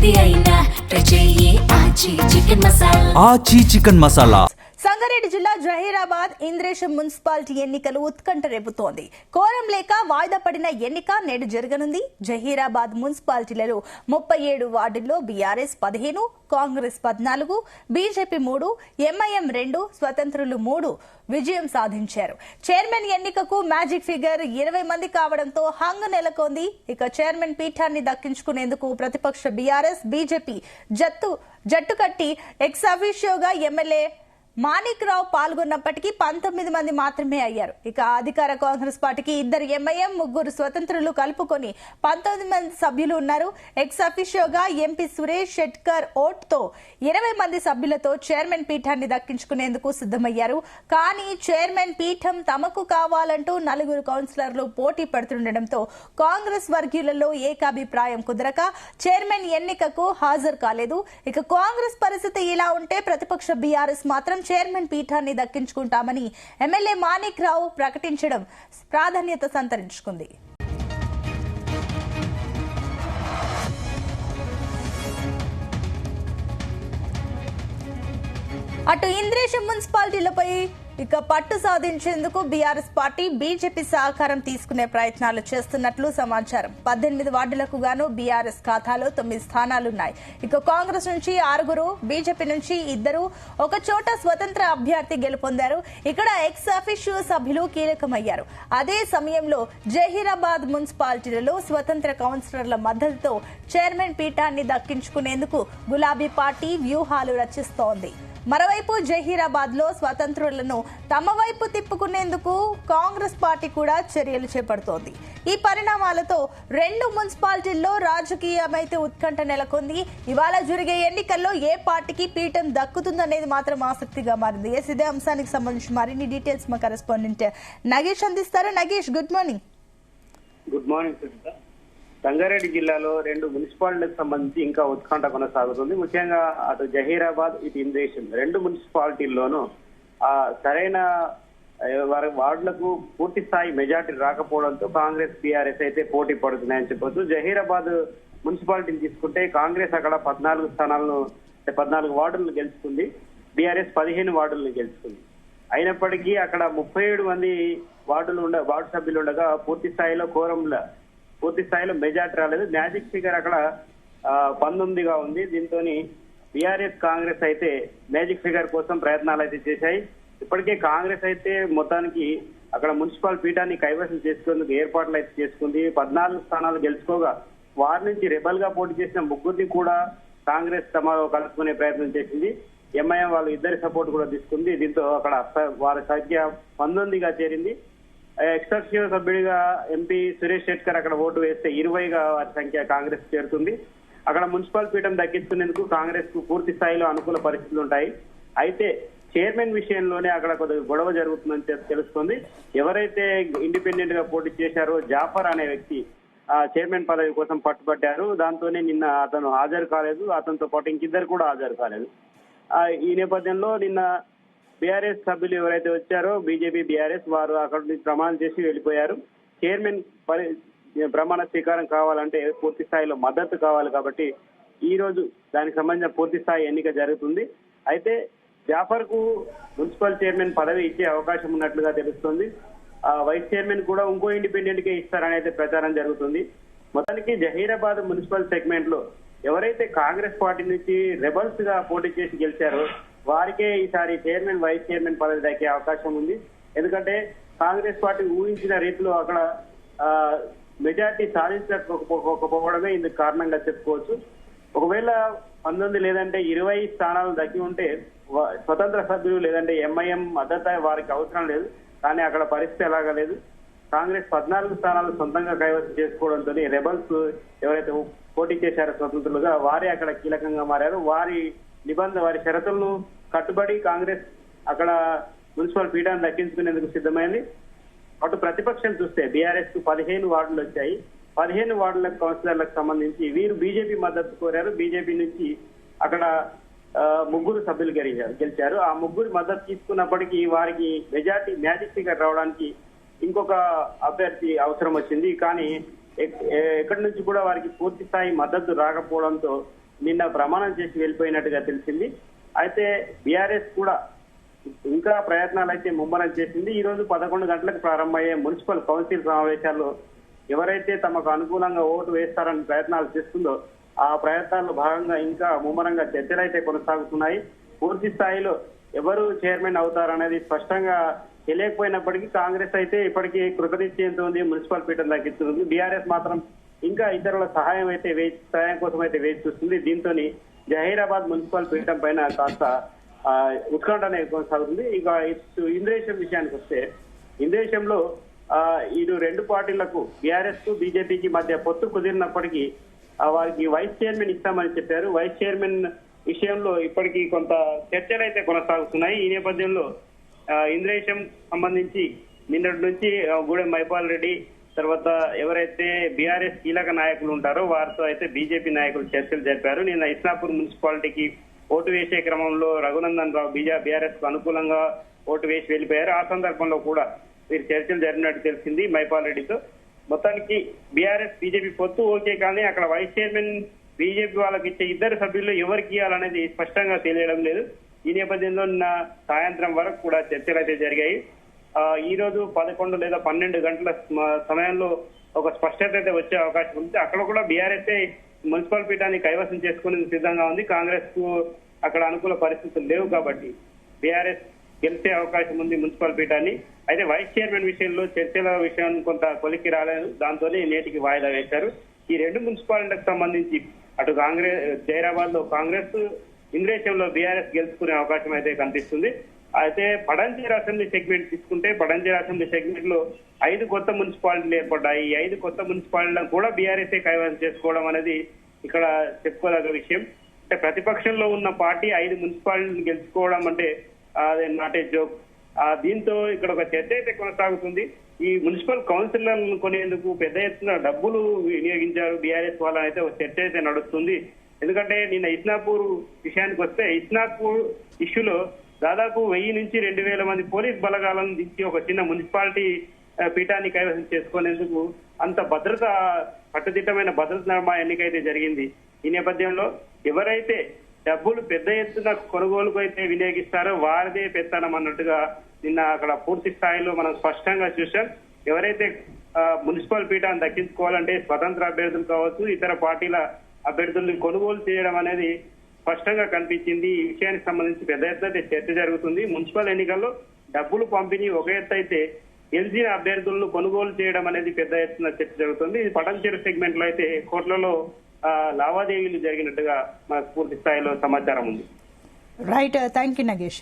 ఏది అయినా ట్రై చెయ్యి ఆచి చికెన్ మసాలా. సంగారెడ్డి జిల్లా జహీరాబాద్ ఇంద్రేశం మున్సిపాలిటీ ఎన్నికలు ఉత్కంఠ రేపుతోంది. కోరం లేక వాయిదా పడిన ఎన్నిక నేడు జరగనుంది. జహీరాబాద్ మున్సిపాలిటీలలో 37 వార్డుల్లో బీఆర్ఎస్ 15, కాంగ్రెస్ 14, బీజేపీ 3, ఎంఐఎం 2, స్వతంత్రులు 3 విజయం సాధించారు. చైర్మన్ ఎన్నికకు మ్యాజిక్ ఫిగర్ 20 మంది కావడంతో హంగ్ నెలకొంది. ఇక చైర్మన్ పీఠాన్ని దక్కించుకునేందుకు ప్రతిపక్ష బీఆర్ఎస్, బీజేపీ జట్టు కట్టి ఎక్స్ అఫీషియోగా ఎమ్మెల్యే మాణిక్ రావు పాల్గొన్నప్పటికీ 19 మంది మాత్రమే అయ్యారు. ఇక అధికార కాంగ్రెస్ పార్టీకి 2 ఎంఐఎం, 3 స్వతంత్రులు కలుపుకొని 19 మంది సభ్యులు ఉన్నారు. ఎక్స్ అఫీషియోగా ఎంపీ సురేష్ షెట్కర్ ఓట్తో 20 మంది సభ్యులతో చైర్మన్ పీఠాన్ని దక్కించుకునేందుకు సిద్దమయ్యారు. కానీ చైర్మన్ పీఠం తమకు కావాలంటూ 4 కౌన్సిలర్లు పోటీ పడుతుండటంతో కాంగ్రెస్ వర్గీయులలో ఏకాభిప్రాయం కుదరక చైర్మన్ ఎన్నికకు హాజరు కాలేదు. ఇక కాంగ్రెస్ పరిస్థితి ఇలా ఉంటే ప్రతిపక్ష బీఆర్ఎస్ మాత్రం చైర్మన్ పీఠాన్ని దక్కించుకుంటామని ఎమ్మెల్యే మాణిక్ రావు ప్రకటించడం ప్రాధాన్యత సంతరించుకుంది. అటు ఇంద్రేశం మున్సిపాలిటీలపై ఇక పట్టు సాధించేందుకు బీఆర్ఎస్ పార్టీ, బీజేపీ సహకారం తీసుకునే ప్రయత్నాలు చేస్తున్నట్లు సమాచారం. 18 వార్డులకు గాను బీఆర్ఎస్ ఖాతాలో 9 స్థానాలున్నాయి. ఇక కాంగ్రెస్ నుంచి 6, బీజేపీ నుంచి 2, ఒక చోట స్వతంత్ర అభ్యర్థి గెలుపొందారు. ఇక్కడ ఎక్స్ అఫీషియో సభ్యులు కీలకమయ్యారు. అదే సమయంలో జహీరాబాద్ మున్సిపాలిటీలలో స్వతంత్ర కౌన్సిలర్ల మద్దతుతో చైర్మన్ పీఠాన్ని దక్కించుకునేందుకు గులాబీ పార్టీ వ్యూహాలు రచిస్తోంది. మరోవైపు జహీరాబాద్ లో స్వతంత్రులను తమ వైపు తిప్పుకునేందుకు కాంగ్రెస్ పార్టీ కూడా చర్యలు చేపడుతోంది. ఈ పరిణామాలతో 2 మున్సిపాలిటీల్లో రాజకీయమైతే ఉత్కంఠ నెలకొంది. ఇవాళ జరిగే ఎన్నికల్లో ఏ పార్టీకి పీఠం దక్కుతుందనేది మాత్రం ఆసక్తిగా మారింది. ఇదే అంశానికి సంబంధించి మరిన్ని డీటెయిల్స్ మా కరెస్పాండెంట్ నగేష్ అందిస్తారు. Nagesh, good morning. Good morning Sunitha. Sangareddy జిల్లాలో 2 మున్సిపాలిటీలకు సంబంధించి ఇంకా ఉత్కంఠ కొనసాగుతుంది. ముఖ్యంగా అటు జహీరాబాద్, ఇటు ఇంద్రేశం 2 మున్సిపాలిటీల్లోనూ సరైన వార్డులకు పూర్తి స్థాయి మెజార్టీ రాకపోవడంతో కాంగ్రెస్, బీఆర్ఎస్ అయితే పోటీ పడుతున్నాయని చెప్పొచ్చు. జహీరాబాద్ మున్సిపాలిటీని తీసుకుంటే కాంగ్రెస్ అక్కడ 14 స్థానాలను 14 వార్డులను గెలుచుకుంది. బీఆర్ఎస్ 15 వార్డులను గెలుచుకుంది. అయినప్పటికీ అక్కడ 37 మంది వార్డు సభ్యులు ఉండగా పూర్తి స్థాయిలో మెజార్టీ రాలేదు. మ్యాజిక్ ఫిగర్ అక్కడ 19గా ఉంది. దీంతో బీఆర్ఎస్, కాంగ్రెస్ అయితే మ్యాజిక్ ఫిగర్ కోసం ప్రయత్నాలు అయితే చేశాయి. ఇప్పటికే కాంగ్రెస్ అయితే మొత్తానికి అక్కడ మున్సిపల్ పీఠాన్ని కైవసం చేసుకునేందుకు ఏర్పాట్లు అయితే చేసుకుంది. 14 స్థానాలు గెలుచుకోగా వారి నుంచి రెబల్ గా పోటీ చేసిన 3 కూడా కాంగ్రెస్ తమలో కలుపుకునే ప్రయత్నం చేసింది. ఎంఐఎం వాళ్ళు 2 సపోర్ట్ కూడా తీసుకుంది. దీంతో అక్కడ వారి సంఖ్య 19గా చేరింది. ఎక్స్ఎఫ్సియో సభ్యుడిగా ఎంపీ సురేష్ షెట్కర్ అక్కడ ఓటు వేస్తే 20గా వారి సంఖ్య కాంగ్రెస్ చేరుతుంది. అక్కడ మున్సిపల్ పీఠం దక్కించుకునేందుకు కాంగ్రెస్ కు పూర్తి స్థాయిలో అనుకూల పరిస్థితులు ఉంటాయి. అయితే చైర్మన్ విషయంలోనే అక్కడ కొద్దిగా గొడవ జరుగుతుందని తెలుస్తుంది. ఎవరైతే ఇండిపెండెంట్ గా పోటీ చేశారో జాఫర్ అనే వ్యక్తి చైర్మన్ పదవి కోసం పట్టుబట్టారు. దాంతోనే నిన్న అతను హాజరు కాలేదు. అతనితో పాటు ఇంకిద్దరు కూడా హాజరు కాలేదు. ఈ నేపథ్యంలో నిన్న బీఆర్ఎస్ సభ్యులు ఎవరైతే వచ్చారో బీజేపీ, బీఆర్ఎస్ వారు అక్కడ నుంచి ప్రమాణం చేసి వెళ్ళిపోయారు. చైర్మన్ ప్రమాణ స్వీకారం కావాలంటే పూర్తి స్థాయిలో మద్దతు కావాలి కాబట్టి ఈ రోజు దానికి సంబంధించిన పూర్తి స్థాయి ఎన్నిక జరుగుతుంది. అయితే జాఫర్ కు మున్సిపల్ చైర్మన్ పదవి ఇచ్చే అవకాశం ఉన్నట్లుగా తెలుస్తుంది. వైస్ చైర్మన్ కూడా ఇంకో ఇండిపెండెంట్ గా ఇస్తారని అయితే ప్రచారం జరుగుతుంది. మొత్తానికి జహీరాబాద్ మున్సిపల్ సెగ్మెంట్ లో ఎవరైతే కాంగ్రెస్ పార్టీ నుంచి రెబల్స్ గా పోటీ చేసి గెలిచారో వారికే ఈసారి చైర్మన్, వైస్ చైర్మన్ పదవి దక్కే అవకాశం ఉంది. ఎందుకంటే కాంగ్రెస్ పార్టీ ఊహించిన రీతిలో అక్కడ మెజార్టీ సాధించకపోవడమే ఇందుకు కారణంగా చెప్పుకోవచ్చు. ఒకవేళ 19 లేదంటే 20 స్థానాలు దక్కి ఉంటే స్వతంత్ర సభ్యులు లేదంటే ఎంఐఎం మద్దతు వారికి అవసరం లేదు. కానీ అక్కడ పరిస్థితి అలాగా లేదు. కాంగ్రెస్ 14 స్థానాలు సొంతంగా కైవసం చేసుకోవడంతో రెబల్స్ ఎవరైతే పోటీ చేశారో స్వతంత్రులుగా వారే అక్కడ కీలకంగా మారారు. వారి షరతులను కట్టుబడి కాంగ్రెస్ అక్కడ మున్సిపల్ పీఠాన్ని దక్కించుకునేందుకు సిద్ధమైంది. అటు ప్రతిపక్షం చూస్తే బీఆర్ఎస్ కు 15 వార్డులు వచ్చాయి. 15 వార్డుల కౌన్సిలర్లకు సంబంధించి వీరు బీజేపీ మద్దతు కోరారు. బీజేపీ నుంచి అక్కడ 3 సభ్యులు గెలిచారు. ఆ 3 మద్దతు తీసుకున్నప్పటికీ వారికి మెజార్టీ మ్యాజిక్ ఫిగర్ రావడానికి ఇంకొక అభ్యర్థి అవసరం వచ్చింది. కానీ ఎక్కడి నుంచి కూడా వారికి పూర్తి స్థాయి మద్దతు రాకపోవడంతో నిన్న ప్రమాణం చేసి వెళ్ళిపోయినట్టుగా తెలిసింది. అయితే బీఆర్ఎస్ కూడా ఇంకా ప్రయత్నాలు అయితే ముమ్మరం చేసింది. ఈ రోజు 11 గంటలకు ప్రారంభమయ్యే మున్సిపల్ కౌన్సిల్ సమావేశాల్లో ఎవరైతే తమకు అనుకూలంగా ఓటు వేస్తారని ప్రయత్నాలు చేస్తుందో ఆ ప్రయత్నాల్లో భాగంగా ఇంకా ముమ్మరంగా చర్చలు అయితే కొనసాగుతున్నాయి. పూర్తి స్థాయిలో ఎవరు చైర్మన్ అవుతారనేది స్పష్టంగా తెలియకపోయినప్పటికీ కాంగ్రెస్ అయితే ఇప్పటికీ కృతనిశ్చయంతో ఉంది, మున్సిపల్ పీఠం దక్కిస్తుంది. బీఆర్ఎస్ మాత్రం ఇంకా ఇతరుల సహాయం కోసం అయితే వేచి చూస్తుంది. దీంతో జహీరాబాద్ మున్సిపల్ పీఠం పైన కాస్త ఉత్కంఠ అనేది కొనసాగుతుంది. ఇక ఇంద్రేశం విషయానికి వస్తే ఇంద్రేశంలో ఇటు రెండు పార్టీలకు బీఆర్ఎస్ కు బీజేపీకి మధ్య పొత్తు కుదిరినప్పటికీ వారికి వైస్ చైర్మన్ ఇస్తామని చెప్పారు. వైస్ చైర్మన్ విషయంలో ఇప్పటికీ కొంత చర్చలు అయితే కొనసాగుతున్నాయి. ఈ నేపథ్యంలో ఇంద్రేశం సంబంధించి నిన్నటి నుంచి గూడెం మైపాల్ రెడ్డి తర్వాత ఎవరైతే బీఆర్ఎస్ కీలక నాయకులు ఉంటారో వారితో అయితే బీజేపీ నాయకులు చర్చలు జరిపారు. నిన్న ఇస్నాపూర్ మున్సిపాలిటీకి ఓటు వేసే క్రమంలో రఘునందన్ రావు బీఆర్ఎస్ కు అనుకూలంగా ఓటు వేసి వెళ్ళిపోయారు. ఆ సందర్భంలో కూడా వీరు చర్చలు జరిగినట్టు తెలిసింది మైపాల్ రెడ్డితో. మొత్తానికి బీఆర్ఎస్ బీజేపీ పొత్తు ఓకే, కానీ అక్కడ వైస్ చైర్మన్ బీజేపీ వాళ్ళకి ఇచ్చే ఇద్దరు సభ్యుల్లో ఎవరికి ఇవ్వాలనేది స్పష్టంగా తెలియడం లేదు. ఈ నేపథ్యంలో నిన్న సాయంత్రం వరకు కూడా చర్చలు అయితే జరిగాయి. ఈ రోజు 11 లేదా 12 గంటల సమయంలో ఒక స్పష్టత అయితే వచ్చే అవకాశం ఉంది. అక్కడ కూడా బీఆర్ఎస్ మున్సిపల్ పీఠాన్ని కైవసం చేసుకునే సిద్ధంగా ఉంది. కాంగ్రెస్ కు అక్కడ అనుకూల పరిస్థితులు లేవు కాబట్టి బీఆర్ఎస్ గెలిచే అవకాశం ఉంది మున్సిపల్ పీఠాన్ని. అయితే వైస్ చైర్మన్ విషయంలో చర్చల విషయం కొంత కొలిక్కి రాలేదు, దాంతోనే నేటికి వాయిదా వేశారు. ఈ రెండు మున్సిపాలిటీలకు సంబంధించి అటు జైరాబాద్ లో కాంగ్రెస్, ఇంద్రేశంలో బీఆర్ఎస్ గెలుచుకునే అవకాశం అయితే కనిపిస్తుంది. అయితే పడంచేరు అసెంబ్లీ సెగ్మెంట్ తీసుకుంటే పడంచేరు అసెంబ్లీ సెగ్మెంట్ లో 5 కొత్త మున్సిపాలిటీలు ఏర్పడ్డాయి. ఈ 5 కొత్త మున్సిపాలిటీలను కూడా బీఆర్ఎస్ కైవసం చేసుకోవడం అనేది ఇక్కడ చెప్పుకోదగ్గ విషయం. అంటే ప్రతిపక్షంలో ఉన్న పార్టీ 5 మున్సిపాలిటీలను గెలుచుకోవడం అంటే అదే నాట్ ఏ జోక్. దీంతో ఇక్కడ ఒక చర్చ అయితే కొనసాగుతుంది. ఈ మున్సిపల్ కౌన్సిలర్లను కొనేందుకు పెద్ద ఎత్తున డబ్బులు వినియోగించారు బీఆర్ఎస్ వాళ్ళని అయితే ఒక చర్చ అయితే నడుస్తుంది. ఎందుకంటే నిన్న ఇస్నాపూర్ విషయానికి వస్తే ఇస్నాపూర్ ఇష్యూలో దాదాపు 1000 నుంచి 2000 మంది పోలీస్ బలగాలను దించి ఒక చిన్న మున్సిపాలిటీ పీఠాన్ని కైవసం చేసుకునేందుకు అంత కట్టుదిట్టమైన భద్రత ఎన్నికైతే జరిగింది. ఈ నేపథ్యంలో ఎవరైతే డబ్బులు పెద్ద ఎత్తున కొనుగోలుకు అయితే వినియోగిస్తారో వారిదే పెత్తనం అన్నట్టుగా నిన్న అక్కడ పూర్తి స్థాయిలో మనం స్పష్టంగా చూసాం. ఎవరైతే మున్సిపల్ పీఠాన్ని దక్కించుకోవాలంటే స్వతంత్ర అభ్యర్థులు కావచ్చు, ఇతర పార్టీల అభ్యర్థుల్ని కొనుగోలు చేయడం అనేది స్పష్టంగా కనిపించింది. ఈ విషయానికి సంబంధించి పెద్ద ఎత్తున చర్చ జరుగుతుంది. మున్సిపల్ ఎన్నికల్లో డబ్బులు పంపిణీ ఒక ఎత్తు అయితే గెలిచిన అభ్యర్థులను కొనుగోలు చేయడం అనేది పెద్ద ఎత్తున చర్చ జరుగుతుంది. ఇది పటంచేరు సెగ్మెంట్ లో అయితే కోట్లలో లావాదేవీలు జరిగినట్టుగా మనకు పూర్తి స్థాయిలో సమాచారం ఉంది. Right, thank you Nagesh.